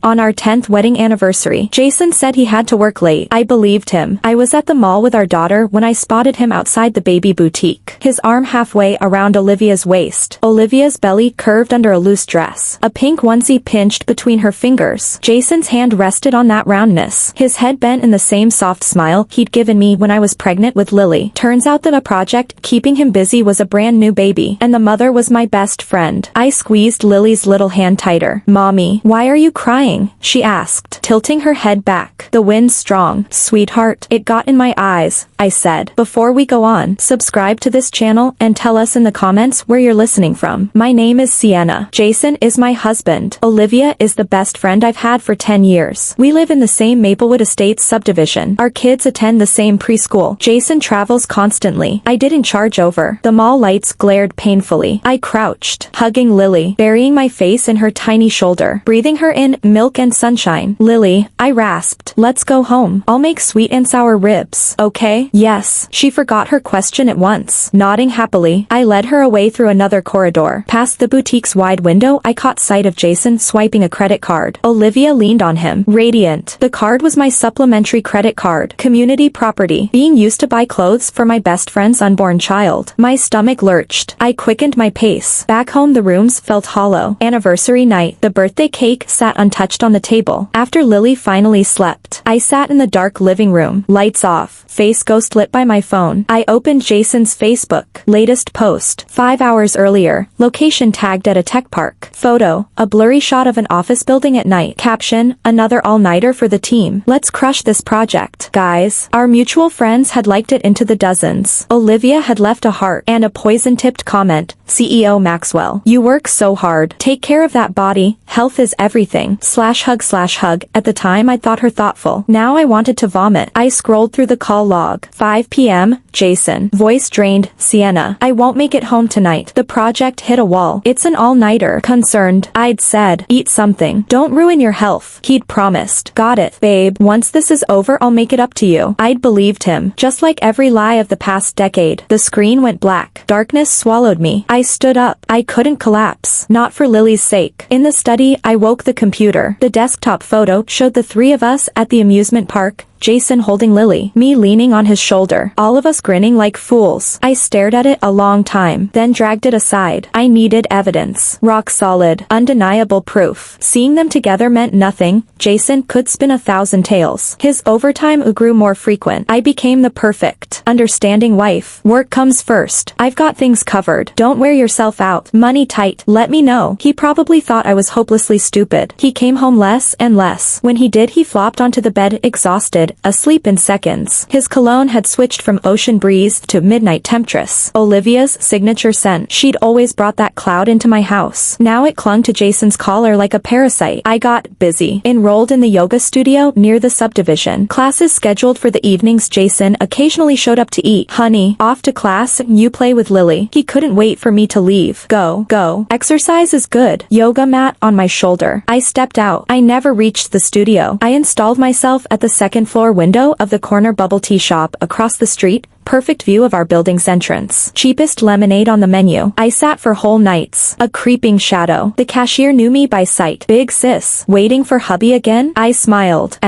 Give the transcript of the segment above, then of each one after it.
On our 10th wedding anniversary, Jason said he had to work late. I believed him. I was at the mall with our daughter when I spotted him outside the baby boutique. His arm halfway around Olivia's waist. Olivia's belly curved under a loose dress. A pink onesie pinched between her fingers. Jason's hand rested on that roundness. His head bent in the same soft smile he'd given me when I was pregnant with Lily. Turns out that a project keeping him busy was a brand new baby, and the mother was my best friend. I squeezed Lily's little hand tighter. "Mommy, why are you crying?" she asked, tilting her head back. "The wind's strong, sweetheart. It got in my eyes," I said. Before we go on, subscribe to this channel and tell us in the comments where you're listening from. My name is Sienna. Jason is my husband. Olivia is the best friend I've had for 10 years. We live in the same Maplewood Estates subdivision. Our kids attend the same preschool. Jason travels constantly. I didn't charge over. The mall lights glared painfully. I crouched, hugging Lily, burying my face in her tiny shoulder, breathing her in milk and sunshine. "Lily," I rasped, "let's go home. I'll make sweet and sour ribs, okay?" "Yes." She forgot her question at once. Nodding happily, I led her away through another corridor. Past the boutique's wide window, I caught sight of Jason swiping a credit card. Olivia leaned on him, radiant. The card was my supplementary credit card, community property, being used to buy clothes for my best friend's unborn child. My stomach lurched. I quickened my pace. Back home the rooms felt hollow. Anniversary night. The birthday cake sat untouched on the table. After Lily finally slept, I sat in the dark living room. Lights off. Face ghost lit by my phone. I opened Jason's Facebook. Latest post. 5 hours earlier. Location tagged at a tech park. Photo. A blurry shot of an office building at night. Caption. Another all-nighter for the team. Let's crush this project, guys. Our mutual friends had liked it into the dozens. Olivia had left a heart and a poison-tipped comment. CEO Maxwell. "You work so hard. Take care of that body. Health is everything. /hug/hug. At the time I thought her thoughtful. Now I wanted to vomit. I scrolled through the call log. 5 p.m. Jason. Voice drained. Sienna. "I won't make it home tonight. The project hit a wall. It's an all-nighter." Concerned, I'd said, "Eat something. Don't ruin your health." He'd promised. "Got it, babe. Once this is over I'll make it up to you." I'd believed him. Just like every lie of the past decade. The screen went black. Darkness swallowed me. I stood up. I couldn't collapse. Not for Lily's sake. In the study, I woke the computer. The desktop photo showed the three of us at the amusement park. Jason holding Lily, me leaning on his shoulder, all of us grinning like fools. I stared at it a long time, then dragged it aside. I needed evidence. Rock solid, undeniable proof. Seeing them together meant nothing. Jason could spin 1,000 tales. His overtime grew more frequent. I became the perfect, understanding wife. Work comes first. I've got things covered. Don't wear yourself out. Money tight. Let me know. He probably thought I was hopelessly stupid. He came home less and less. When he did, he flopped onto the bed exhausted, asleep in seconds. His cologne had switched from ocean breeze to midnight temptress. Olivia's signature scent. She'd always brought that cloud into my house. Now it clung to Jason's collar like a parasite. I got busy. Enrolled in the yoga studio near the subdivision. Classes scheduled for the evenings. Jason occasionally showed up to eat. "Honey, off to class. You play with Lily." He couldn't wait for me to leave. Go. Exercise is good. Yoga mat on my shoulder. I stepped out. I never reached the studio. I installed myself at the second floor window of the corner bubble tea shop across the street. Perfect view of our building's entrance. Cheapest lemonade on the menu. I sat for whole nights. A creeping shadow. The cashier knew me by sight. "Big sis. Waiting for hubby again?" I smiled.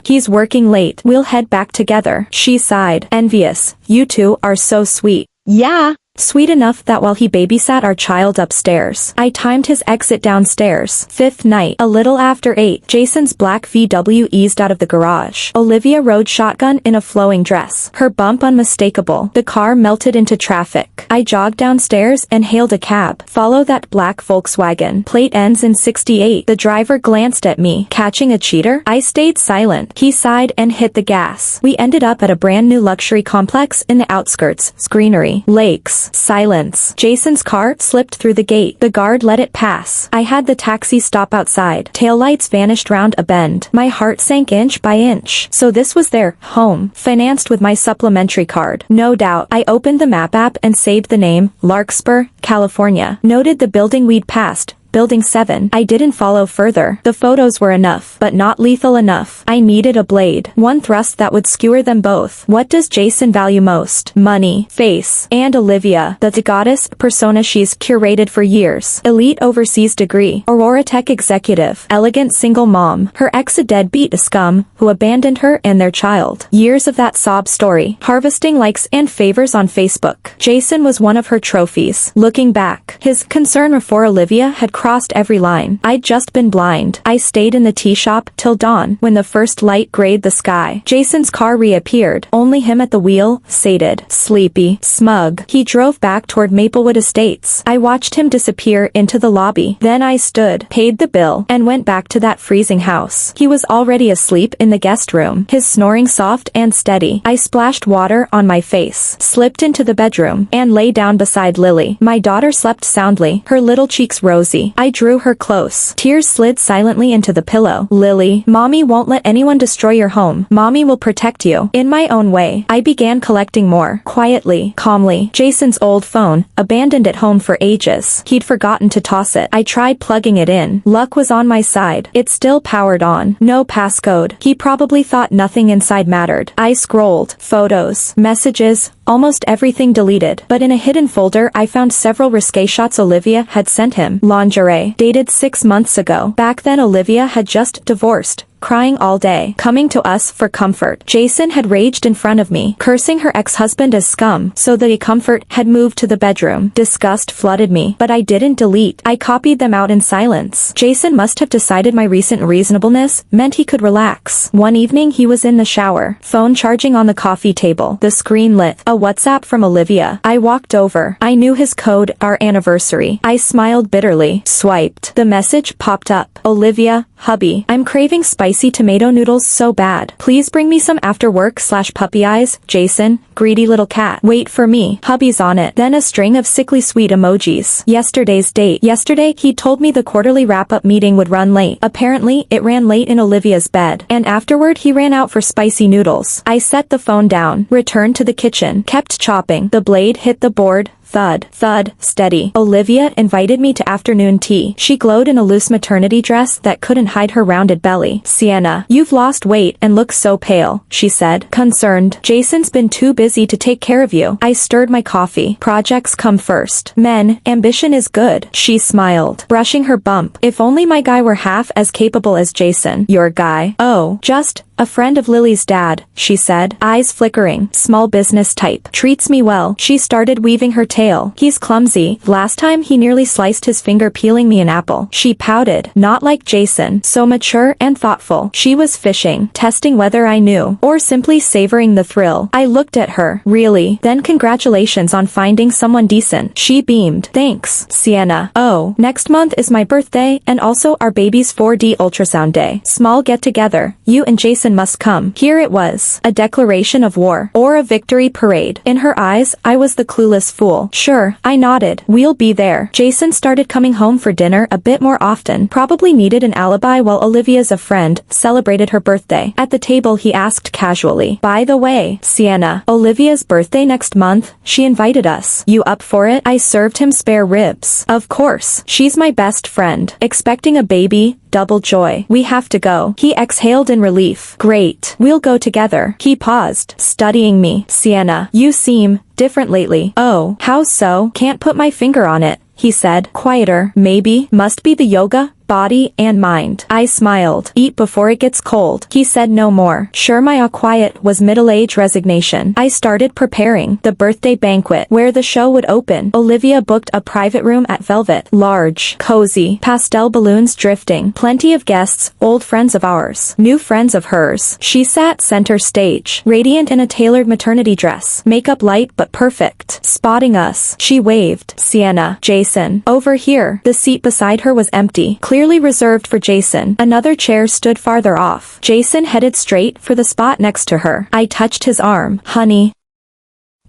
He's working late. We'll head back together." She sighed. Envious. "You two are so sweet." "Yeah." Sweet enough that while he babysat our child upstairs, I timed his exit downstairs. 5th night. A little after 8, Jason's black VW eased out of the garage. Olivia rode shotgun in a flowing dress. Her bump unmistakable. The car melted into traffic. I jogged downstairs and hailed a cab. "Follow that black Volkswagen. Plate ends in 68. The driver glanced at me. "Catching a cheater?" I stayed silent. He sighed and hit the gas. We ended up at a brand new luxury complex in the outskirts. Greenery. Lakes. Silence. Jason's car slipped through the gate. The guard let it pass. I had the taxi stop outside. Taillights vanished round a bend. My heart sank inch by inch. So this was their home, financed with my supplementary card. No doubt. I opened the map app and saved the name, Larkspur, California. Noted the building we'd passed. Building 7. I didn't follow further. The photos were enough, but not lethal enough. I needed a blade. One thrust that would skewer them both. What does Jason value most? Money, face, and Olivia, the goddess persona she's curated for years. Elite overseas degree, Aurora Tech executive, elegant single mom. Her ex a deadbeat scum who abandoned her and their child. Years of that sob story, harvesting likes and favors on Facebook. Jason was one of her trophies. Looking back, his concern for Olivia had crossed every line. I'd just been blind. I stayed in the tea shop till dawn. When the first light grayed the sky, Jason's car reappeared, only him at the wheel, sated, sleepy, smug. He drove back toward Maplewood Estates. I watched him disappear into the lobby. Then I stood, paid the bill, and went back to that freezing house. He was already asleep in the guest room, his snoring soft and steady. I splashed water on my face, slipped into the bedroom, and lay down beside Lily. My daughter slept soundly, her little cheeks rosy. I drew her close. Tears slid silently into the pillow. Lily, Mommy won't let anyone destroy your home. Mommy will protect you. In my own way, I began collecting more. Quietly, calmly. Jason's old phone, abandoned at home for ages. He'd forgotten to toss it. I tried plugging it in. Luck was on my side. It still powered on. No passcode. He probably thought nothing inside mattered. I scrolled. Photos, messages, almost everything deleted. But in a hidden folder I found several risque shots Olivia had sent him. Lingerie, dated 6 months ago. Back then Olivia had just divorced, crying all day, coming to us for comfort. Jason had raged in front of me, cursing her ex-husband as scum, so the comfort had moved to the bedroom. Disgust flooded me, but I didn't delete. I copied them out in silence. Jason must have decided my recent reasonableness meant he could relax. One evening he was in the shower, phone charging on the coffee table, the screen lit. A WhatsApp from Olivia. I walked over. I knew his code, our anniversary. I smiled bitterly, swiped. The message popped up. Olivia, hubby, I'm craving spicy tomato noodles so bad. Please bring me some after work/puppy eyes. Jason, greedy little cat. Wait for me. Hubby's on it. Then a string of sickly sweet emojis. Yesterday's date. Yesterday, he told me the quarterly wrap-up meeting would run late. Apparently, it ran late in Olivia's bed. And afterward, he ran out for spicy noodles. I set the phone down, returned to the kitchen, kept chopping. The blade hit the board. Thud, thud, steady. Olivia invited me to afternoon tea. She glowed in a loose maternity dress that couldn't hide her rounded belly. Sienna, you've lost weight and look so pale, she said, concerned. Jason's been too busy to take care of you. I stirred my coffee. Projects come first. Men, ambition is good. She smiled, brushing her bump. If only my guy were half as capable as Jason. Your guy? Oh, just a friend of Lily's dad, she said, eyes flickering. Small business type. Treats me well. She started weaving her tail. He's clumsy. Last time he nearly sliced his finger peeling me an apple. She pouted. Not like Jason. So mature and thoughtful. She was fishing, testing whether I knew, or simply savoring the thrill. I looked at her. Really? Then congratulations on finding someone decent. She beamed. Thanks, Sienna. Oh, next month is my birthday and also our baby's 4D ultrasound day. Small get-together. You and Jason must come. Here it was. A declaration of war. Or a victory parade. In her eyes, I was the clueless fool. Sure, I nodded. We'll be there. Jason started coming home for dinner a bit more often. Probably needed an alibi while Olivia's a friend celebrated her birthday. At the table he asked casually. By the way, Sienna, Olivia's birthday next month, she invited us. You up for it? I served him spare ribs. Of course. She's my best friend. Expecting a baby, double joy. We have to go. He exhaled in relief. Great. We'll go together. He paused, studying me. Sienna, you seem different lately. Oh, how so? Can't put my finger on it, he said. Quieter. Maybe. Must be the yoga, body and mind. I smiled. Eat before it gets cold. He said no more. Sure, my quiet was middle-age resignation. I started preparing the birthday banquet where the show would open. Olivia booked a private room at Velvet. Large, cozy, pastel balloons drifting. Plenty of guests, old friends of ours, new friends of hers. She sat center stage, radiant in a tailored maternity dress. Makeup light but perfect. Spotting us, she waved. Sienna, Jason, over here. The seat beside her was empty. Clearly reserved for Jason. Another chair stood farther off. Jason headed straight for the spot next to her. I touched his arm. Honey,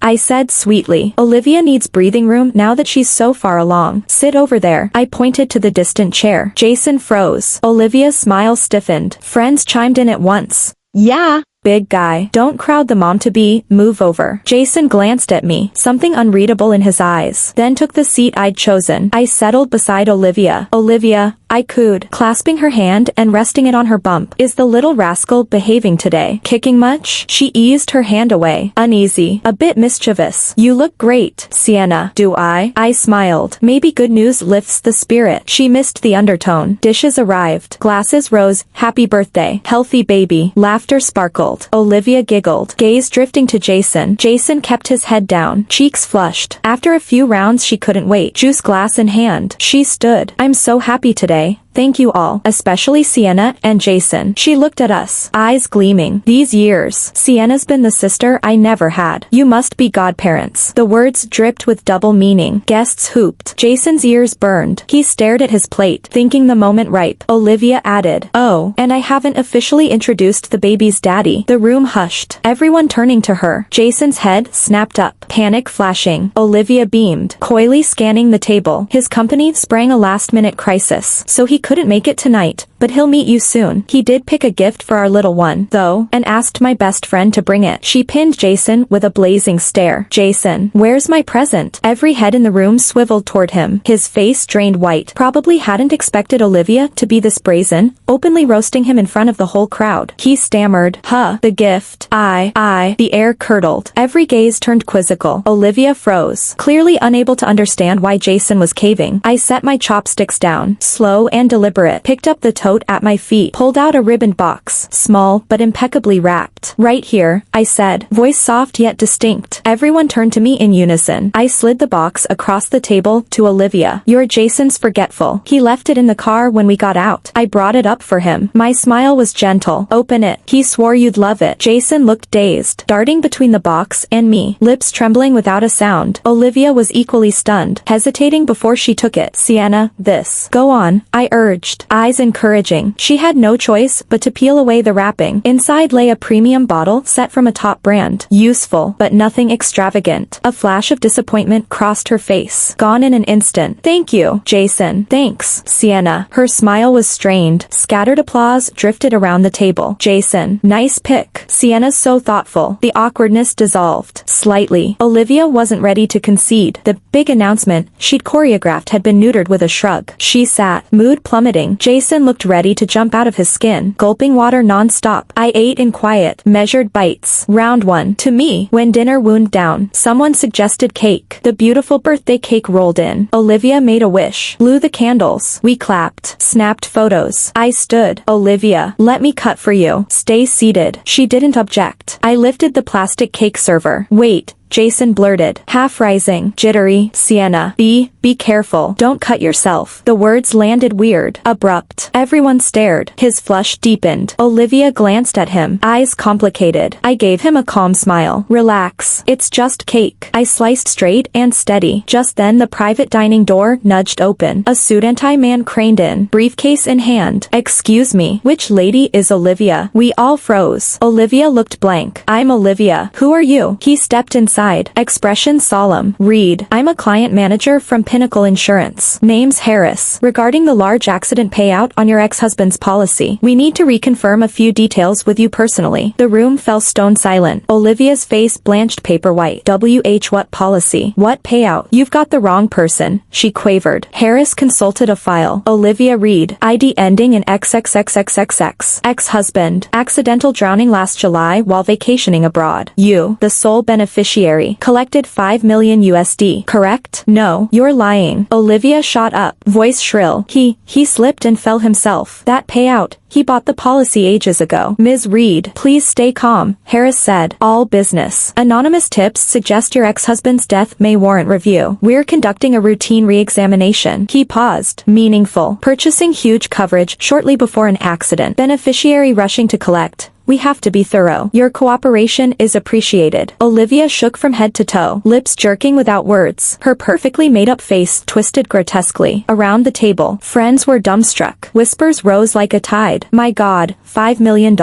I said sweetly. Olivia needs breathing room now that she's so far along. Sit over there. I pointed to the distant chair. Jason froze. Olivia's smile stiffened. Friends chimed in at once. Yeah, big guy. Don't crowd the mom-to-be, move over. Jason glanced at me, something unreadable in his eyes, then took the seat I'd chosen. I settled beside Olivia. Olivia, I cooed, clasping her hand and resting it on her bump. Is the little rascal behaving today? Kicking much? She eased her hand away, uneasy, a bit mischievous. You look great, Sienna. Do I? I smiled. Maybe good news lifts the spirit. She missed the undertone. Dishes arrived. Glasses rose. Happy birthday. Healthy baby. Laughter sparkled. Olivia giggled, gaze drifting to Jason. Jason kept his head down, cheeks flushed. After a few rounds she couldn't wait. Juice glass in hand. She stood. I'm so happy today. Thank you all, especially Sienna and Jason. She looked at us, eyes gleaming. These years, Sienna's been the sister I never had. You must be godparents. The words dripped with double meaning. Guests hooped. Jason's ears burned. He stared at his plate, thinking the moment ripe. Olivia added, oh, and I haven't officially introduced the baby's daddy. The room hushed, everyone turning to her. Jason's head snapped up, panic flashing. Olivia beamed, coyly scanning the table. His company sprang a last-minute crisis, so he couldn't make it tonight, but he'll meet you soon. He did pick a gift for our little one, though, and asked my best friend to bring it. She pinned Jason with a blazing stare. Jason, where's my present? Every head in the room swiveled toward him, his face drained white. Probably hadn't expected Olivia to be this brazen, openly roasting him in front of the whole crowd. He stammered, the gift. The air curdled. Every gaze turned quizzical. Olivia froze, clearly unable to understand why Jason was caving. I set my chopsticks down, slow and deliberate, picked up the tote at my feet, pulled out a ribbon box, small but impeccably wrapped. Right here, I said, voice soft yet distinct. Everyone turned to me in unison. I slid the box across the table to Olivia. You're Jason's forgetful. He left it in the car when we got out. I brought it up for him. My smile was gentle. Open it. He swore you'd love it. Jason looked dazed, darting between the box and me, lips trembling without a sound. Olivia was equally stunned, hesitating before she took it. Sienna, this. Go on, I urged, eyes encouraging. She had no choice but to peel away the wrapping. Inside lay a premium bottle set from a top brand. Useful, but nothing extravagant. A flash of disappointment crossed her face. Gone in an instant. Thank you, Jason. Thanks, Sienna. Her smile was strained. Scattered applause drifted around the table. Jason, nice pick. Sienna's so thoughtful. The awkwardness dissolved slightly. Olivia wasn't ready to concede. The big announcement she'd choreographed had been neutered with a shrug. She sat, mood plummeting. Jason looked ready to jump out of his skin, gulping water non-stop. I ate in quiet, measured bites. Round one. To me, when dinner wound down, someone suggested cake. The beautiful birthday cake rolled in. Olivia made a wish. Blew the candles. We clapped. Snapped photos. I stood. Olivia, let me cut for you. Stay seated. She didn't object. I lifted the plastic cake server. Wait. Jason blurted, half rising, jittery. Sienna, be careful. Don't cut yourself. The words landed weird, abrupt. Everyone stared. His flush deepened. Olivia glanced at him, eyes complicated. I gave him a calm smile. Relax. It's just cake. I sliced straight and steady. Just then the private dining door nudged open. A suit-and-tie man craned in, briefcase in hand. Excuse me, which lady is Olivia? We all froze. Olivia looked blank. I'm Olivia. Who are you? He stepped inside. Expression solemn. Read. I'm a client manager from Pinnacle Insurance. Name's Harris. Regarding the large accident payout on your ex-husband's policy, we need to reconfirm a few details with you personally. The room fell stone silent. Olivia's face blanched paper white. What policy? What payout? You've got the wrong person, she quavered. Harris consulted a file. Olivia read. ID ending in XXXXXX. Ex-husband. Accidental drowning last July while vacationing abroad. You, the sole beneficiary. Collected $5 million USD. Correct? No, you're lying. Olivia shot up, voice shrill. He slipped and fell himself. That payout. He bought the policy ages ago. Ms. Reed, please stay calm, Harris said. All business. Anonymous tips suggest your ex-husband's death may warrant review. We're conducting a routine re-examination. He paused. Meaningful. Purchasing huge coverage shortly before an accident. Beneficiary rushing to collect. We have to be thorough. Your cooperation is appreciated. Olivia shook from head to toe, lips jerking without words. Her perfectly made-up face twisted grotesquely. Around the table, friends were dumbstruck. Whispers rose like a tide. My God, $5 million?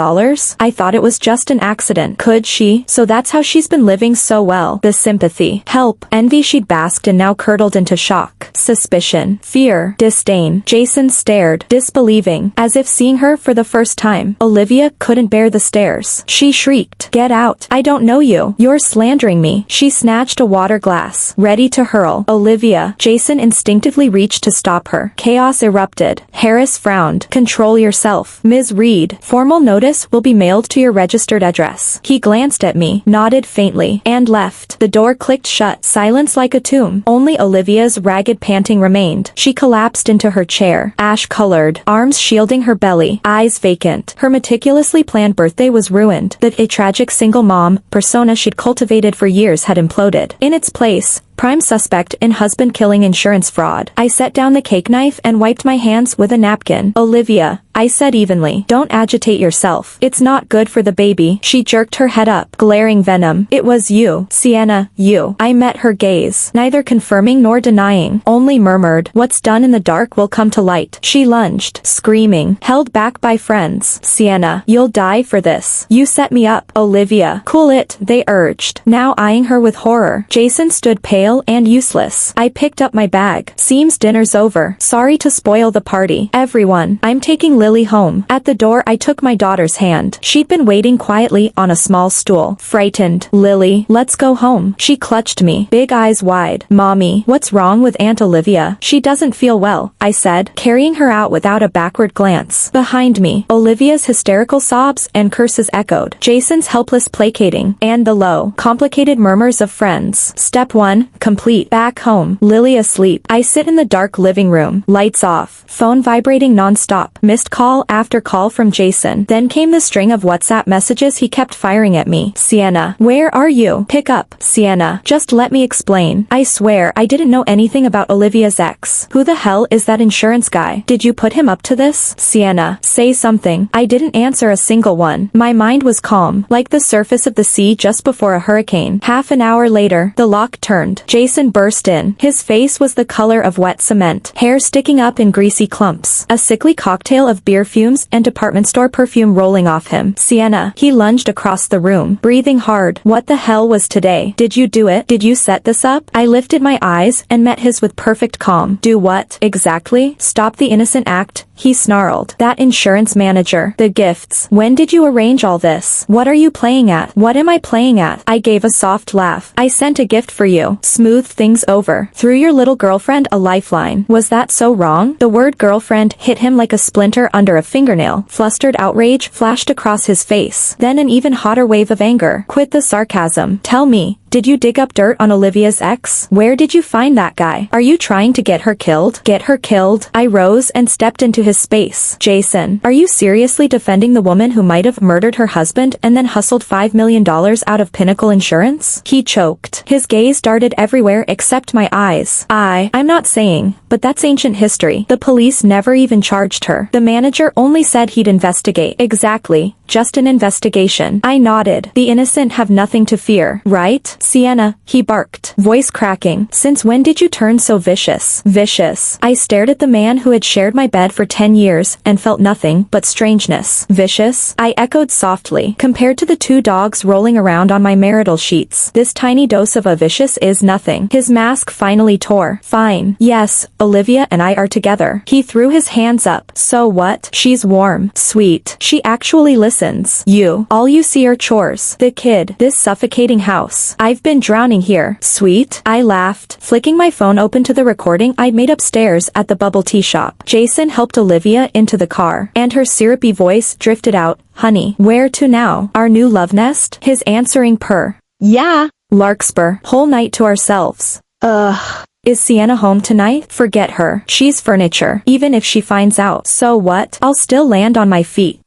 I thought it was just an accident. Could she? So that's how she's been living so well. The sympathy, help, envy she'd basked in now curdled into shock. Suspicion, fear, disdain. Jason stared, disbelieving, as if seeing her for the first time. Olivia couldn't bear the stairs. She shrieked. Get out. I don't know you. You're slandering me. She snatched a water glass, ready to hurl. Olivia. Jason instinctively reached to stop her. Chaos erupted. Harris frowned. Control yourself. Ms. Reed. Formal notice will be mailed to your registered address. He glanced at me, nodded faintly, and left. The door clicked shut. Silence like a tomb. Only Olivia's ragged panting remained. She collapsed into her chair, ash-colored, arms shielding her belly, eyes vacant. Her meticulously planned birthday was ruined. A tragic single mom persona she'd cultivated for years had imploded. In its place, prime suspect in husband-killing insurance fraud. I set down the cake knife and wiped my hands with a napkin. Olivia, I said evenly, don't agitate yourself. It's not good for the baby. She jerked her head up, glaring venom. It was you, Sienna, you. I met her gaze, neither confirming nor denying, only murmured, what's done in the dark will come to light. She lunged, screaming, held back by friends. Sienna, you'll die for this. You set me up. Olivia, cool it, they urged, now eyeing her with horror. Jason stood pale and useless. I picked up my bag. Seems dinner's over. Sorry to spoil the party. Everyone, I'm taking Lily home. At the door I took my daughter's hand. She'd been waiting quietly on a small stool. Frightened. Lily, let's go home. She clutched me, big eyes wide. Mommy, what's wrong with Aunt Olivia? She doesn't feel well, I said, carrying her out without a backward glance. Behind me, Olivia's hysterical sobs and curses echoed. Jason's helpless placating, and the low, complicated murmurs of friends. Step 1. Complete. Back home. Lily asleep. I sit in the dark living room. Lights off. Phone vibrating non-stop. Missed call after call from Jason. Then came the string of WhatsApp messages he kept firing at me. Sienna, where are you? Pick up. Sienna, just let me explain. I swear I didn't know anything about Olivia's ex. Who the hell is that insurance guy? Did you put him up to this? Sienna, say something. I didn't answer a single one. My mind was calm, like the surface of the sea just before a hurricane. Half an hour later, the lock turned. Jason burst in. His face was the color of wet cement, hair sticking up in greasy clumps, a sickly cocktail of beer fumes and department store perfume rolling off him. Sienna, he lunged across the room, breathing hard. What the hell was today? Did you do it? Did you set this up? I lifted my eyes and met his with perfect calm. Do what? Exactly? Stop the innocent act, he snarled. That insurance manager. The gifts. When did you arrange all this? What are you playing at? What am I playing at? I gave a soft laugh. I sent a gift for you. Smoothed things over. Threw your little girlfriend a lifeline. Was that so wrong? The word girlfriend hit him like a splinter under a fingernail. Flustered outrage flashed across his face. Then an even hotter wave of anger. Quit the sarcasm. Tell me. Did you dig up dirt on Olivia's ex? Where did you find that guy? Are you trying to get her killed? Get her killed? I rose and stepped into his space. Jason, are you seriously defending the woman who might have murdered her husband and then hustled $5 million out of Pinnacle Insurance? He choked. His gaze darted everywhere except my eyes. I'm not saying, but that's ancient history. The police never even charged her. The manager only said he'd investigate. Exactly. Just an investigation. I nodded. The innocent have nothing to fear, right? Sienna, he barked, voice cracking. Since when did you turn so vicious? Vicious. I stared at the man who had shared my bed for 10 years and felt nothing but strangeness. Vicious? I echoed softly. Compared to the 2 dogs rolling around on my marital sheets, this tiny dose of a vicious is nothing. His mask finally tore. Fine. Yes, Olivia and I are together. He threw his hands up. So what? She's warm. Sweet. She actually listens. You. All you see are chores. The kid. This suffocating house. I've been drowning here. Sweet. I laughed, flicking my phone open to the recording I'd made upstairs at the bubble tea shop. Jason helped Olivia into the car, and her syrupy voice drifted out. Honey, where to now? Our new love nest? His answering purr. Yeah. Larkspur. Whole night to ourselves. Ugh. Is Sienna home tonight? Forget her. She's furniture. Even if she finds out. So what? I'll still land on my feet.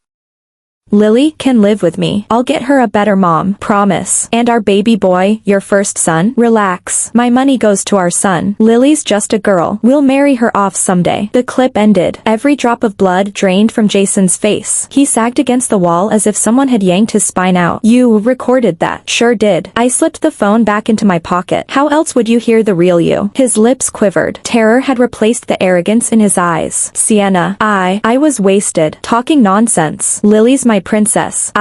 Lily can live with me. I'll get her a better mom. Promise. And our baby boy, your first son? Relax. My money goes to our son. Lily's just a girl. We'll marry her off someday. The clip ended. Every drop of blood drained from Jason's face. He sagged against the wall as if someone had yanked his spine out. You recorded that? Sure did. I slipped the phone back into my pocket. How else would you hear the real you? His lips quivered. Terror had replaced the arrogance in his eyes. Sienna, I was wasted. Talking nonsense. Lily's my princess.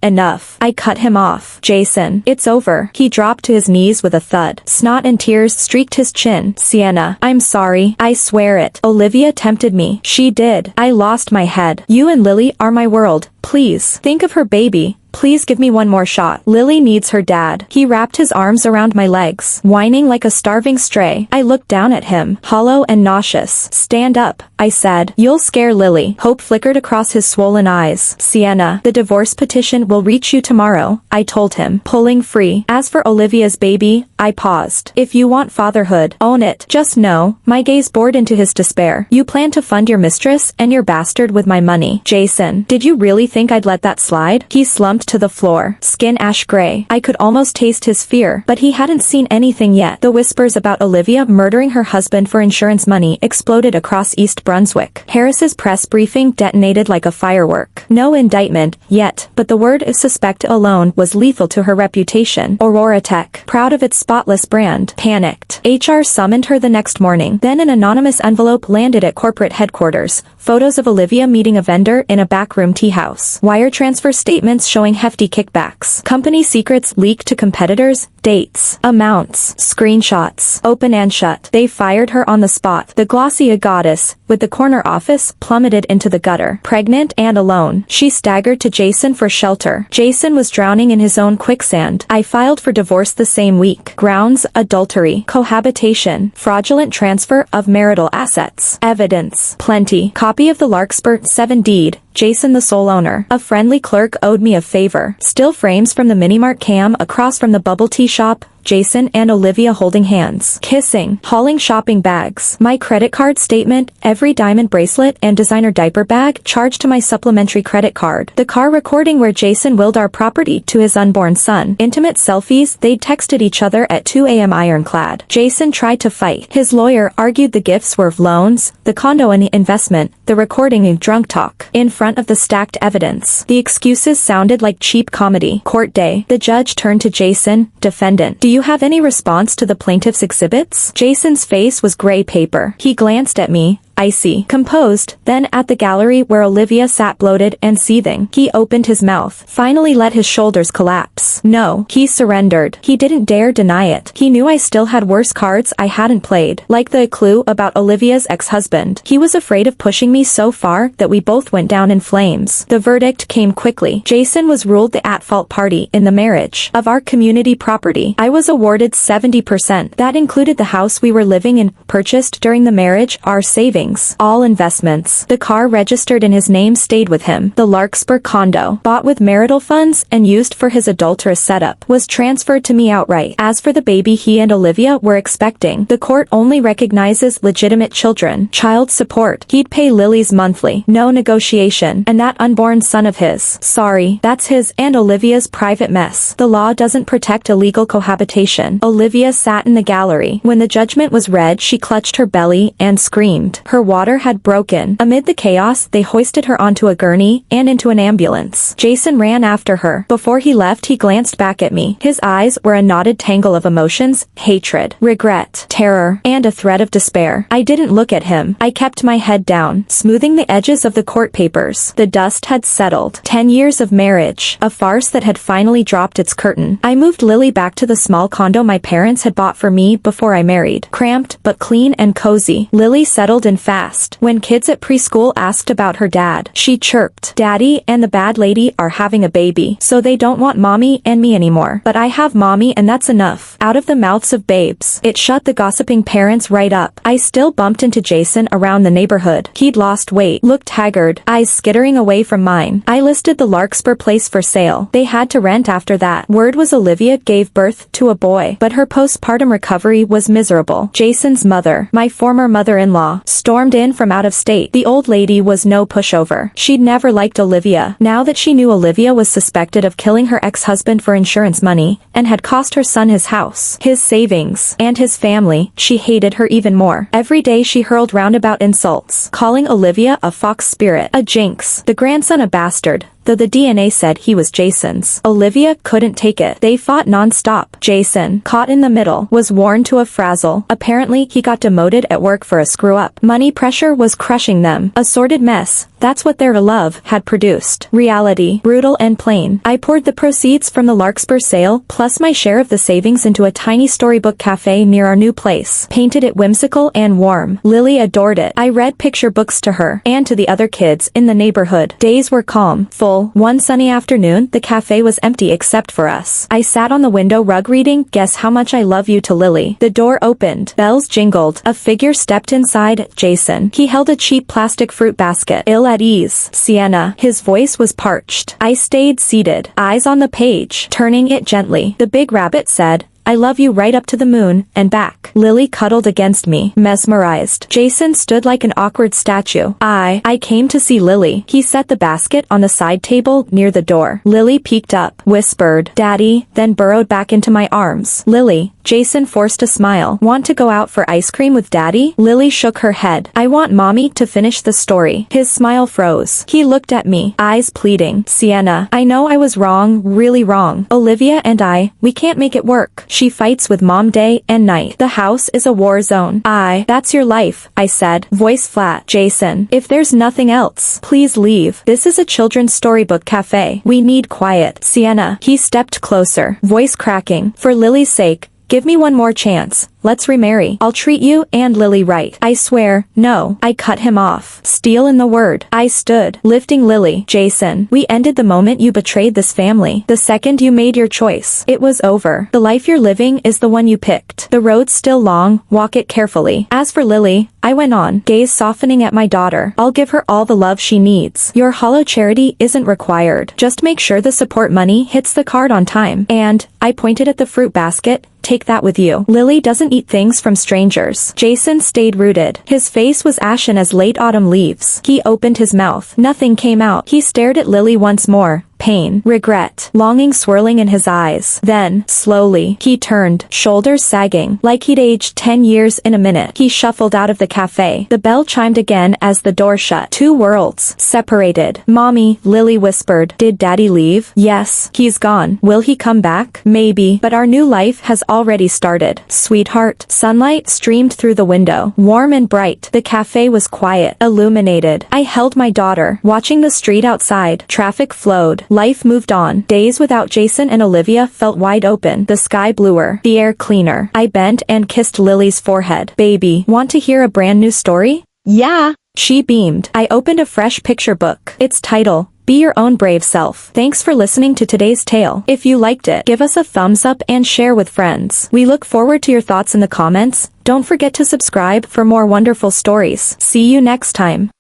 Enough. I cut him off. Jason. It's over. He dropped to his knees with a thud. Snot and tears streaked his chin. Sienna. I'm sorry. I swear it. Olivia tempted me. She did. I lost my head. You and Lily are my world. Please. Think of her baby. Please give me one more shot. Lily needs her dad. He wrapped his arms around my legs, whining like a starving stray. I looked down at him, hollow and nauseous. Stand up, I said. You'll scare Lily. Hope flickered across his swollen eyes. Sienna, the divorce petition will reach you tomorrow, I told him, pulling free. As for Olivia's baby, I paused. If you want fatherhood, own it. Just know, my gaze bored into his despair. You plan to fund your mistress and your bastard with my money. Jason, did you really think I'd let that slide? He slumped to the floor, skin ash gray. I could almost taste his fear, but he hadn't seen anything yet. The whispers about Olivia murdering her husband for insurance money exploded across East Brunswick. Harris's press briefing detonated like a firework. No indictment, yet, but the word suspect alone was lethal to her reputation. Aurora Tech, proud of its spotless brand, panicked. HR summoned her the next morning. Then an anonymous envelope landed at corporate headquarters. Photos of Olivia meeting a vendor in a backroom tea house. Wire transfer statements showing hefty kickbacks. Company secrets leaked to competitors. Dates, amounts, screenshots, open and shut. They fired her on the spot. The Glossier goddess, with the corner office, plummeted into the gutter. Pregnant and alone, she staggered to Jason for shelter. Jason was drowning in his own quicksand. I filed for divorce the same week. Grounds, adultery, cohabitation, fraudulent transfer of marital assets. Evidence, plenty. Copy of the Larkspur 7 deed. Jason the sole owner. A friendly clerk owed me a favor. Still frames from the Minimart cam across from the bubble tea shop. Jason and Olivia holding hands, kissing, hauling shopping bags. My credit card statement, every diamond bracelet and designer diaper bag charged to my supplementary credit card. The car recording where Jason willed our property to his unborn son. Intimate selfies they'd texted each other at 2 a.m. ironclad. Jason tried to fight. His lawyer argued the gifts were loans, the condo and the investment, the recording and drunk talk. In front of the stacked evidence, the excuses sounded like cheap comedy. Court day. The judge turned to Jason, defendant. Do you have any response to the plaintiff's exhibits? Jason's face was gray paper. He glanced at me, icy, composed, then at the gallery where Olivia sat bloated and seething. He opened his mouth, finally let his shoulders collapse. No, he surrendered. He didn't dare deny it. He knew I still had worse cards I hadn't played, like the clue about Olivia's ex-husband. He was afraid of pushing me so far that we both went down in flames. The verdict came quickly. Jason was ruled the at-fault party in the marriage of our community property. I was awarded 70%. That included the house we were living in, purchased during the marriage, our savings, all investments. The car registered in his name stayed with him. The Larkspur condo, bought with marital funds and used for his adulterous setup, was transferred to me outright. As for the baby he and Olivia were expecting, the court only recognizes legitimate children. Child support. He'd pay Lily's monthly. No negotiation. And that unborn son of his. Sorry, that's his and Olivia's private mess. The law doesn't protect illegal cohabitation. Olivia sat in the gallery. When the judgment was read, she clutched her belly and screamed. Her water had broken. Amid the chaos, they hoisted her onto a gurney and into an ambulance. Jason ran after her. Before he left, he glanced back at me. His eyes were a knotted tangle of emotions, hatred, regret, terror, and a thread of despair. I didn't look at him. I kept my head down, smoothing the edges of the court papers. The dust had settled. 10 years of marriage. A farce that had finally dropped its curtain. I moved Lily back to the small condo my parents had bought for me before I married. Cramped, but clean and cozy. Lily settled in fast. When kids at preschool asked about her dad, she chirped, "Daddy and the bad lady are having a baby, so they don't want mommy and me anymore. But I have mommy and that's enough." Out of the mouths of babes. It shut the gossiping parents right up. I still bumped into Jason around the neighborhood. He'd lost weight, looked haggard, eyes skittering away from mine. I listed the Larkspur place for sale. They had to rent after that. Word was Olivia gave birth to a boy, but her postpartum recovery was miserable. Jason's mother, my former mother-in-law, stormed in from out of state. The old lady was no pushover. She'd never liked Olivia. Now that she knew Olivia was suspected of killing her ex-husband for insurance money, and had cost her son his house, his savings, and his family, she hated her even more. Every day she hurled roundabout insults, calling Olivia a fox spirit, a jinx, the grandson a bastard, the though the DNA said he was Jason's. Olivia couldn't take it. They fought non-stop. Jason, caught in the middle, was worn to a frazzle. Apparently, he got demoted at work for a screw-up. Money pressure was crushing them. A sordid mess. That's what their love had produced. Reality, brutal and plain. I poured the proceeds from the Larkspur sale, plus my share of the savings into a tiny storybook cafe near our new place. Painted it whimsical and warm. Lily adored it. I read picture books to her, and to the other kids in the neighborhood. Days were calm, full. One sunny afternoon, the cafe was empty except for us. I sat on the window rug reading Guess How Much I Love You to Lily. The door opened. Bells jingled. A figure stepped inside. Jason. He held a cheap plastic fruit basket. Ill at ease. Sienna. His voice was parched. I stayed seated, eyes on the page, turning it gently. The big rabbit said, I love you right up to the moon, and back. Lily cuddled against me, mesmerized. Jason stood like an awkward statue. I came to see Lily. He set the basket on the side table near the door. Lily peeked up, whispered, Daddy, then burrowed back into my arms. Lily. Jason forced a smile. Want to go out for ice cream with Daddy? Lily shook her head. I want Mommy to finish the story. His smile froze. He looked at me, eyes pleading. Sienna, I know I was wrong, really wrong. Olivia and we can't make it work. She fights with Mom day and night. The house is a war zone. That's your life, I said, voice flat. Jason, if there's nothing else, please leave. This is a children's storybook cafe. We need quiet. Sienna. He stepped closer, voice cracking. For Lily's sake, give me one more chance. Let's remarry. I'll treat you and Lily right. I swear, no. I cut him off. Steel in the word. I stood, lifting Lily. Jason, we ended the moment you betrayed this family. The second you made your choice. It was over. The life you're living is the one you picked. The road's still long, walk it carefully. As for Lily, I went on, gaze softening at my daughter. I'll give her all the love she needs. Your hollow charity isn't required. Just make sure the support money hits the card on time. And, I pointed at the fruit basket, take that with you. Lily doesn't eat things from strangers. Jason stayed rooted. His face was ashen as late autumn leaves. He opened his mouth. Nothing came out. He stared at Lily once more. Pain, regret, longing swirling in his eyes. Then, slowly, he turned, shoulders sagging, like he'd aged 10 years in a minute. He shuffled out of the cafe. The bell chimed again as the door shut. Two worlds, separated. Mommy, Lily whispered. Did Daddy leave? Yes, he's gone. Will he come back? Maybe, but our new life has already started. Sweetheart. Sunlight streamed through the window, warm and bright. The cafe was quiet, illuminated. I held my daughter, watching the street outside. Traffic flowed. Life moved on. Days without Jason and Olivia felt wide open. The sky bluer. The air cleaner. I bent and kissed Lily's forehead. Baby, want to hear a brand new story? Yeah. She beamed. I opened a fresh picture book. Its title, Be Your Own Brave Self. Thanks for listening to today's tale. If you liked it, give us a thumbs up and share with friends. We look forward to your thoughts in the comments. Don't forget to subscribe for more wonderful stories. See you next time.